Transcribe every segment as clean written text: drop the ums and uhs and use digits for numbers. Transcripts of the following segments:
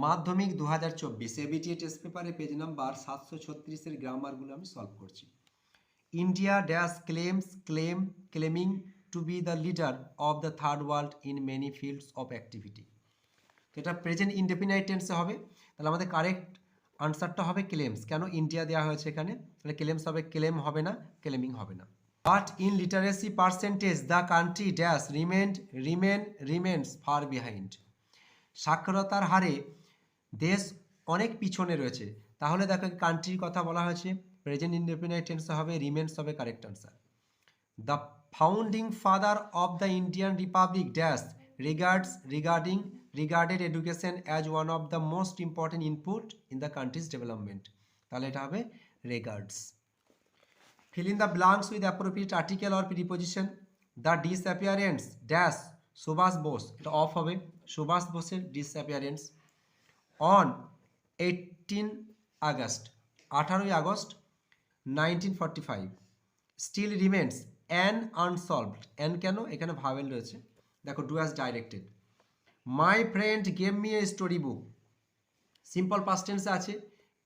মাধ্যমিক 2024 ABTA test পেপারে page number 736 এর গ্রামারগুলো আমি সলভ করছি। India dash claiming to be the leader of the third world in many fields of activity. তো এটা প্রেজেন্ট ইনডেফিনাইট টেন্সে হবে, তাহলে আমাদের কারেক্ট আনসারটা হবে ক্লেমস। কেন ইন্ডিয়া দেওয়া হয়েছে এখানে, তাহলে ক্লেমস হবে, ক্লেম হবে না, ক্লেমিং হবে না। But in literacy percentage the country dash remains far behind. সাক্ষরতার হারে দেশ অনেক পিছনে রয়েছে। তাহলে দেখো কান্ট্রির কথা বলা হয়েছে, প্রেজেন্ট ইনডেফিনাইট টেন্সে হবে, রিমেন্স হবে correct answer. The founding father of the Indian Republic dash regarded education as one of the most important input in the countries development. তাহলে এটা হবে regards. Fill in the blanks with appropriate article or preposition. The disappearance dash Subhash Bose, এটা off হবে, সুভাষ বোসের disappearance on 18 August 18ই August 1945 still remains an unsolved. and কেন, এখানে vowel রয়েছে, দেখো do as directed. My friend gave me a story book. Simple past টেন্সে আছে,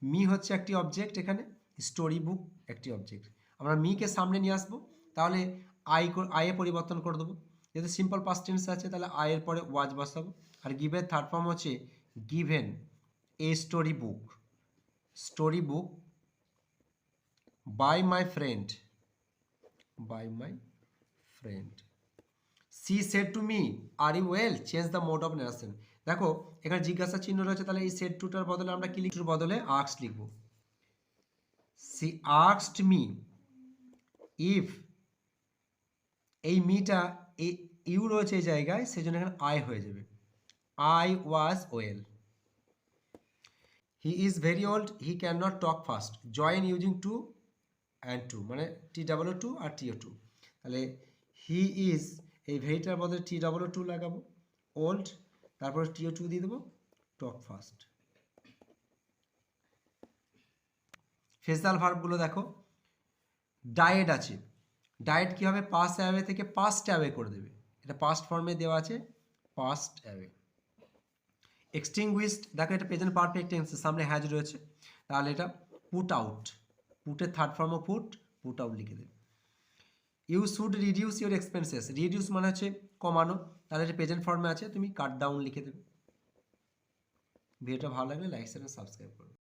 মি হচ্ছে একটি অবজেক্ট, এখানে স্টোরি বুক একটি অবজেক্ট। আমরা মিকে সামনে নিয়ে আসবো, তাহলে আয়ে পরিবর্তন করে দেবো। যেহেতু সিম্পল পাস্ট টেন্স আছে, তাহলে আয়ের পরে ওয়াজ বসাবো। আর গিভের থার্ড ফর্ম হচ্ছে given a story book by my friend she said to me are you well, change the mode of narration. দেখো এখানে জিজ্ঞাসা চিহ্ন রয়েছে, তাহলে এই সেড টুটার বদলে আমরা কি লিখব, বদলে আস্কড লিখব। সি আস্কড মি ইফ, এই মিটা এই ইউ রয়েছে এই জায়গায়, সেই জন্য এখানে আই হয়ে যাবে, I was well. He is very old, he can not talk fast, join using too and two, মানে TOO আর TO2। তাহলে হি ইজ, এই ভেরিটার বদলে TOO লাগাবো, ওল্ড, তারপরে TO2 দিয়ে দেবো, টক ফাস্ট। ফেসাল ভার্বগুলো দেখো, ডায়েট আছে, ডায়েট কী হবে, পাস্ট অ্যাওয়ে থেকে পাস্ট অ্যাওয়ে করে দেবে, এটা পাস্ট ফর্মে দেওয়া আছে, পাস্ট অ্যাওয়ে। এক্সটিংগুইশড, দেখো এটা প্রেজেন্ট পারফেক্ট টেন্সের সামনে হ্যাজ রয়েছে, তাহলে এটা পুট আউট, পুটের থার্ড ফর্মও পুট আউট লিখে দেবে। You should reduce your expenses, reduce মানে হচ্ছে কমানো, তাহলে এটা প্রেজেন্ট ফর্মে আছে, তুমি কাট ডাউন লিখে দেবে। ভিডিওটা ভালো লাগলে লাইক শেয়ার সাবস্ক্রাইব করো।